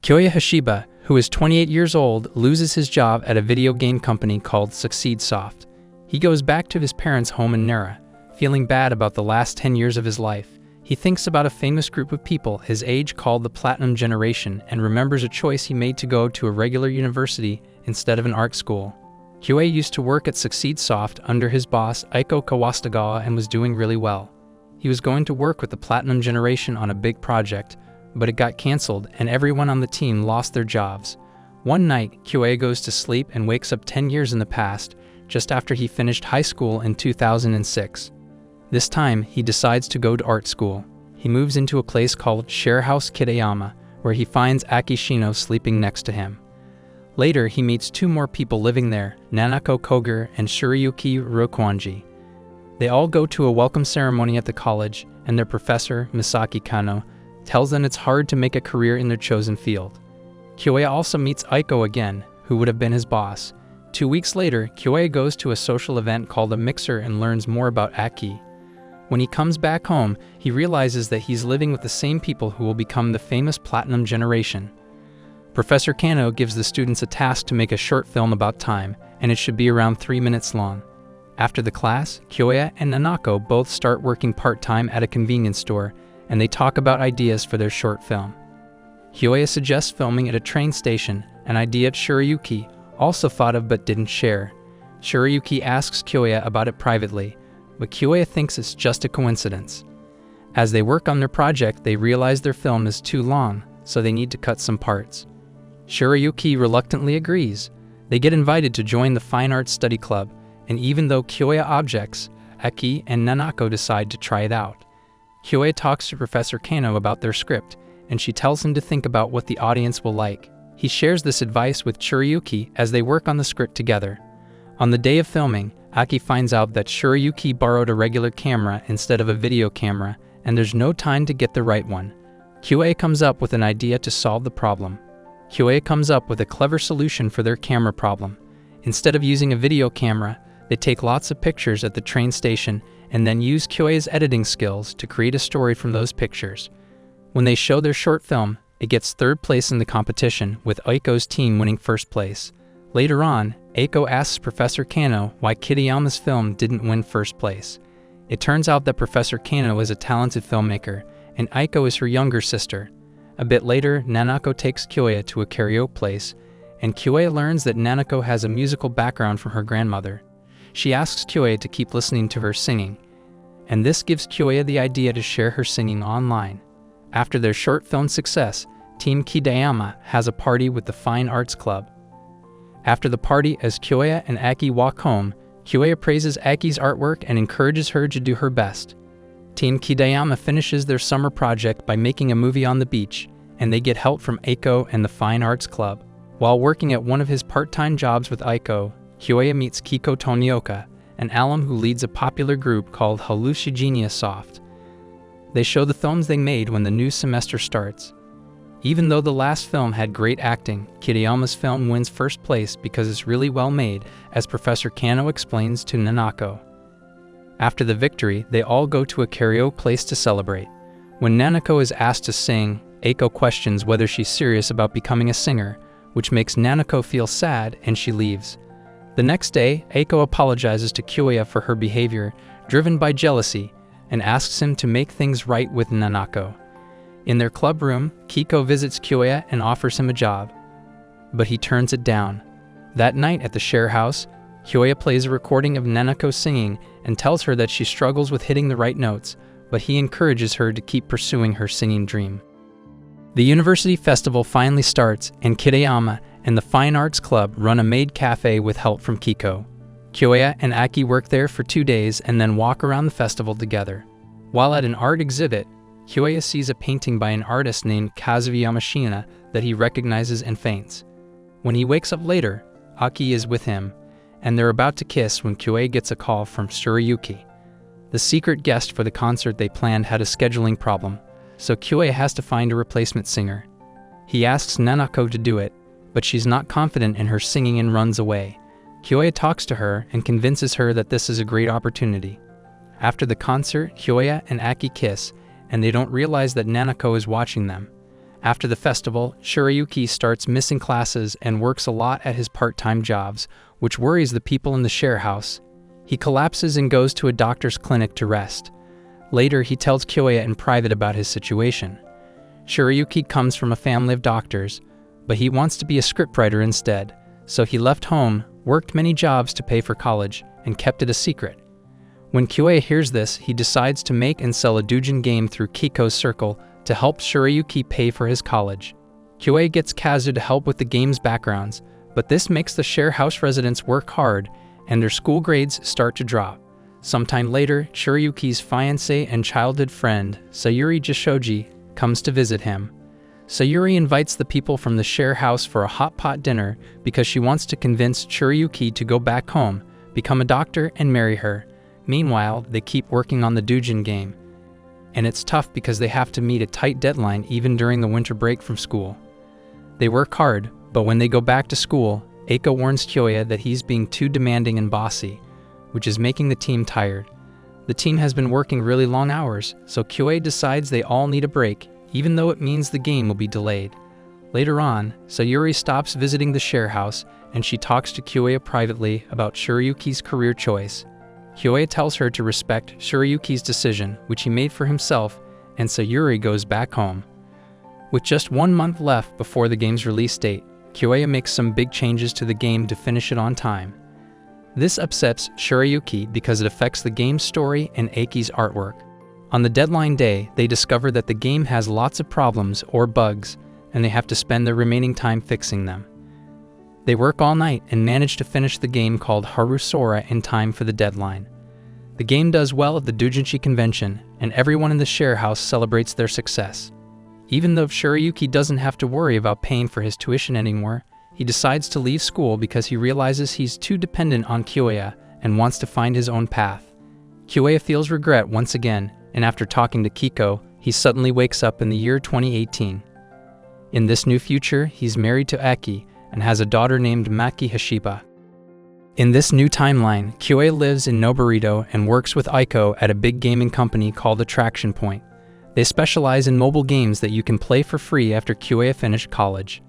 Kyoya Hashiba, who is 28 years old, loses his job at a video game company called Succeedsoft. He goes back to his parents' home in Nara, feeling bad about the last 10 years of his life. He thinks about a famous group of people his age called the Platinum Generation and remembers a choice he made to go to a regular university instead of an art school. Kyoya used to work at Succeedsoft under his boss Aiko Kawastagawa and was doing really well. He was going to work with the Platinum Generation on a big project, but it got cancelled and everyone on the team lost their jobs. One night, Kyoya goes to sleep and wakes up 10 years in the past, just after he finished high school in 2006. This time, he decides to go to art school. He moves into a place called Sharehouse Kitayama, where he finds Aki Shino sleeping next to him. Later, he meets two more people living there, Nanako Koger and Shirayuki Rokuanji. They all go to a welcome ceremony at the college, and their professor, Misaki Kano, tells them it's hard to make a career in their chosen field. Kyoya also meets Aiko again, who would have been his boss. 2 weeks later, Kyoya goes to a social event called a mixer and learns more about Aki. When he comes back home, he realizes that he's living with the same people who will become the famous Platinum Generation. Professor Kano gives the students a task to make a short film about time, and it should be around 3 minutes long. After the class, Kyoya and Nanako both start working part-time at a convenience store, and they talk about ideas for their short film. Kyoya suggests filming at a train station, an idea Shirayuki also thought of but didn't share. Shirayuki asks Kyoya about it privately, but Kyoya thinks it's just a coincidence. As they work on their project, they realize their film is too long, so they need to cut some parts. Shirayuki reluctantly agrees. They get invited to join the Fine Arts Study Club, and even though Kyoya objects, Aki and Nanako decide to try it out. Kyoya talks to Professor Kano about their script, and she tells him to think about what the audience will like. He shares this advice with Shirayuki as they work on the script together. On the day of filming, Aki finds out that Shirayuki borrowed a regular camera instead of a video camera, and there's no time to get the right one. Kyoya comes up with an idea to solve the problem. Kyoya comes up with a clever solution for their camera problem. Instead of using a video camera, they take lots of pictures at the train station and then use Kyoya's editing skills to create a story from those pictures. When they show their short film, it gets third place in the competition, with Aiko's team winning first place. Later on, Aiko asks Professor Kano why Kitayama's film didn't win first place. It turns out that Professor Kano is a talented filmmaker, and Aiko is her younger sister. A bit later, Nanako takes Kyoya to a karaoke place, and Kyoya learns that Nanako has a musical background from her grandmother. She asks Kyoya to keep listening to her singing, and this gives Kyoya the idea to share her singing online. After their short film success, Team Kitayama has a party with the Fine Arts Club. After the party, as Kyoya and Aki walk home, Kyoya praises Aki's artwork and encourages her to do her best. Team Kitayama finishes their summer project by making a movie on the beach, and they get help from Aiko and the Fine Arts Club. While working at one of his part-time jobs with Aiko, Kyoya meets Kiko Tonioka, an alum who leads a popular group called Hallucigenia Soft. They show the films they made when the new semester starts. Even though the last film had great acting, Kitayama's film wins first place because it's really well made, as Professor Kano explains to Nanako. After the victory, they all go to a karaoke place to celebrate. When Nanako is asked to sing, Aiko questions whether she's serious about becoming a singer, which makes Nanako feel sad, and she leaves. The next day, Aiko apologizes to Kyoya for her behavior, driven by jealousy, and asks him to make things right with Nanako. In their club room, Kiko visits Kyoya and offers him a job, but he turns it down. That night at the share house, Kyoya plays a recording of Nanako singing and tells her that she struggles with hitting the right notes, but he encourages her to keep pursuing her singing dream. The university festival finally starts, and Kitayama and the Fine Arts Club run a maid cafe with help from Kiko. Kyoya and Aki work there for 2 days and then walk around the festival together. While at an art exhibit, Kyoya sees a painting by an artist named Kazuo Yamashina that he recognizes and faints. When he wakes up later, Aki is with him, and they're about to kiss when Kyoya gets a call from Shirayuki. The secret guest for the concert they planned had a scheduling problem, so Kyoya has to find a replacement singer. He asks Nanako to do it, but she's not confident in her singing and runs away. Kyoya talks to her and convinces her that this is a great opportunity. After the concert, Kyoya and Aki kiss, and they don't realize that Nanako is watching them. After the festival, Shirayuki starts missing classes and works a lot at his part-time jobs, which worries the people in the share house. He collapses and goes to a doctor's clinic to rest. Later, he tells Kyoya in private about his situation. Shirayuki comes from a family of doctors, but he wants to be a scriptwriter instead, so he left home, worked many jobs to pay for college, and kept it a secret. When Kyoya hears this, he decides to make and sell a doujin game through Kiko's circle to help Shirayuki pay for his college. Kyoya gets Kazu to help with the game's backgrounds, but this makes the share house residents work hard, and their school grades start to drop. Sometime later, Shirayuki's fiancé and childhood friend, Sayuri Jishoji, comes to visit him. Sayuri invites the people from the share house for a hot pot dinner because she wants to convince Shirayuki to go back home, become a doctor, and marry her. Meanwhile, they keep working on the doujin game, and it's tough because they have to meet a tight deadline even during the winter break from school. They work hard, but when they go back to school, Eiko warns Kyoya that he's being too demanding and bossy, which is making the team tired. The team has been working really long hours, so Kyoya decides they all need a break, even though it means the game will be delayed. Later on, Sayuri stops visiting the share house, and she talks to Kyoya privately about Shirayuki's career choice. Kyoya tells her to respect Shirayuki's decision, which he made for himself, and Sayuri goes back home. With just 1 month left before the game's release date, Kyoya makes some big changes to the game to finish it on time. This upsets Shirayuki because it affects the game's story and Eiki's artwork. On the deadline day, they discover that the game has lots of problems or bugs, and they have to spend the remaining time fixing them. They work all night and manage to finish the game called Harusora in time for the deadline. The game does well at the doujinshi convention, and everyone in the share house celebrates their success. Even though Shirayuki doesn't have to worry about paying for his tuition anymore, he decides to leave school because he realizes he's too dependent on Kyoya and wants to find his own path. Kyoya feels regret once again, and after talking to Kiko, he suddenly wakes up in the year 2018. In this new future, he's married to Aki and has a daughter named Maki Hashiba. In this new timeline, Kyoya lives in Noborito and works with Aiko at a big gaming company called Attraction Point. They specialize in mobile games that you can play for free after Kyoya finished college.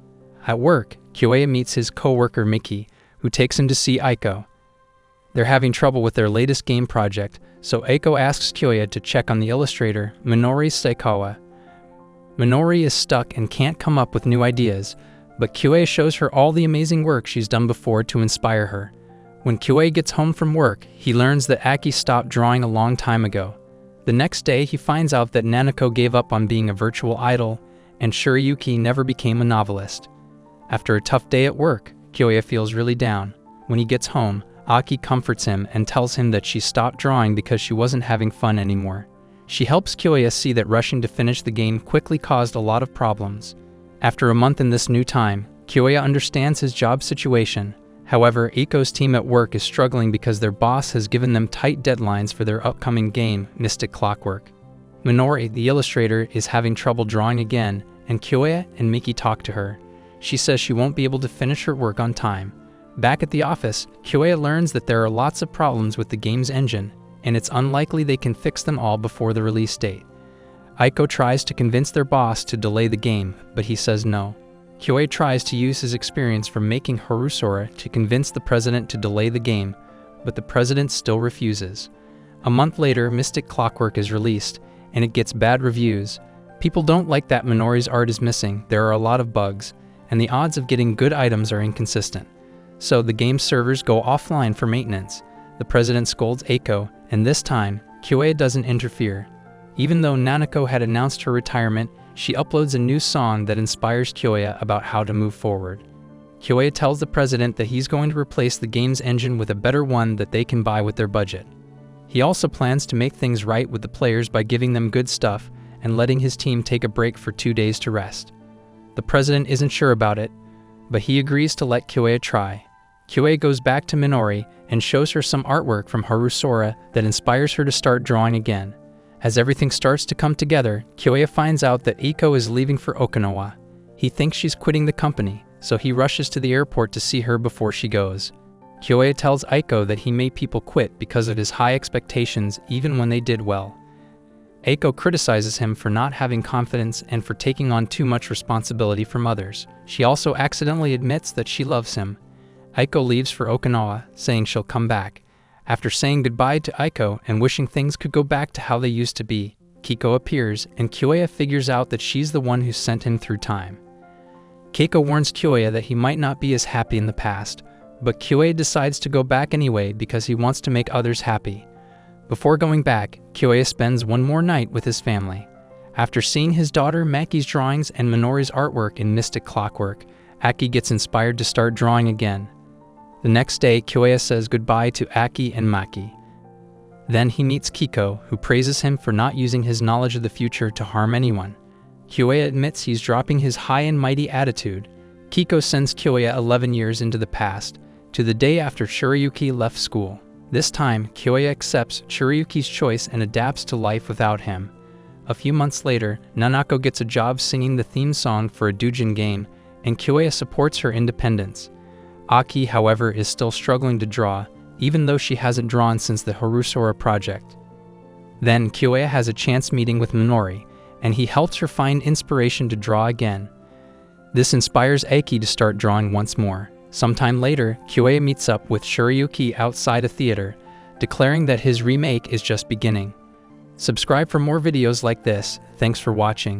At work, Kyoya meets his co-worker Miki, who takes him to see Aiko. They're having trouble with their latest game project, so Aiko asks Kyoya to check on the illustrator, Minori Saikawa. Minori is stuck and can't come up with new ideas, but Kyoya shows her all the amazing work she's done before to inspire her. When Kyoya gets home from work, he learns that Aki stopped drawing a long time ago. The next day, he finds out that Nanako gave up on being a virtual idol, and Shirayuki never became a novelist. After a tough day at work, Kyoya feels really down. When he gets home, Aki comforts him and tells him that she stopped drawing because she wasn't having fun anymore. She helps Kyoya see that rushing to finish the game quickly caused a lot of problems. After a month in this new time, Kyoya understands his job situation. However, Eiko's team at work is struggling because their boss has given them tight deadlines for their upcoming game, Mystic Clockwork. Minori, the illustrator, is having trouble drawing again, and Kyoya and Miki talk to her. She says she won't be able to finish her work on time. Back at the office, Kyoya learns that there are lots of problems with the game's engine, and it's unlikely they can fix them all before the release date. Aiko tries to convince their boss to delay the game, but he says no. Kyoya tries to use his experience from making Harusora to convince the president to delay the game, but the president still refuses. A month later, Mystic Clockwork is released, and it gets bad reviews. People don't like that Minori's art is missing, there are a lot of bugs, and the odds of getting good items are inconsistent. So the game's servers go offline for maintenance. The president scolds Aiko, and this time, Kyoya doesn't interfere. Even though Nanako had announced her retirement, she uploads a new song that inspires Kyoya about how to move forward. Kyoya tells the president that he's going to replace the game's engine with a better one that they can buy with their budget. He also plans to make things right with the players by giving them good stuff and letting his team take a break for 2 days to rest. The president isn't sure about it, but he agrees to let Kyoya try. Kyoya goes back to Minori and shows her some artwork from Harusora that inspires her to start drawing again. As everything starts to come together, Kyoya finds out that Eiko is leaving for Okinawa. He thinks she's quitting the company, so he rushes to the airport to see her before she goes. Kyoya tells Aiko that he made people quit because of his high expectations even when they did well. Aiko criticizes him for not having confidence and for taking on too much responsibility from others. She also accidentally admits that she loves him. Aiko leaves for Okinawa, saying she'll come back. After saying goodbye to Aiko and wishing things could go back to how they used to be, Kiko appears, and Kyoya figures out that she's the one who sent him through time. Keiko warns Kyoya that he might not be as happy in the past, but Kyoya decides to go back anyway because he wants to make others happy. Before going back, Kyoya spends one more night with his family. After seeing his daughter Maki's drawings and Minori's artwork in Mystic Clockwork, Aki gets inspired to start drawing again. The next day, Kyoya says goodbye to Aki and Maki. Then he meets Kiko, who praises him for not using his knowledge of the future to harm anyone. Kyoya admits he's dropping his high and mighty attitude. Kiko sends Kyoya 11 years into the past, to the day after Shirayuki left school. This time, Kyoya accepts Shirayuki's choice and adapts to life without him. A few months later, Nanako gets a job singing the theme song for a doujin game, and Kyoya supports her independence. Aki, however, is still struggling to draw, even though she hasn't drawn since the Harusora project. Then, Kyoya has a chance meeting with Minori, and he helps her find inspiration to draw again. This inspires Aki to start drawing once more. Sometime later, Kyoya meets up with Shirayuki outside a theater, declaring that his remake is just beginning. Subscribe for more videos like this. Thanks for watching.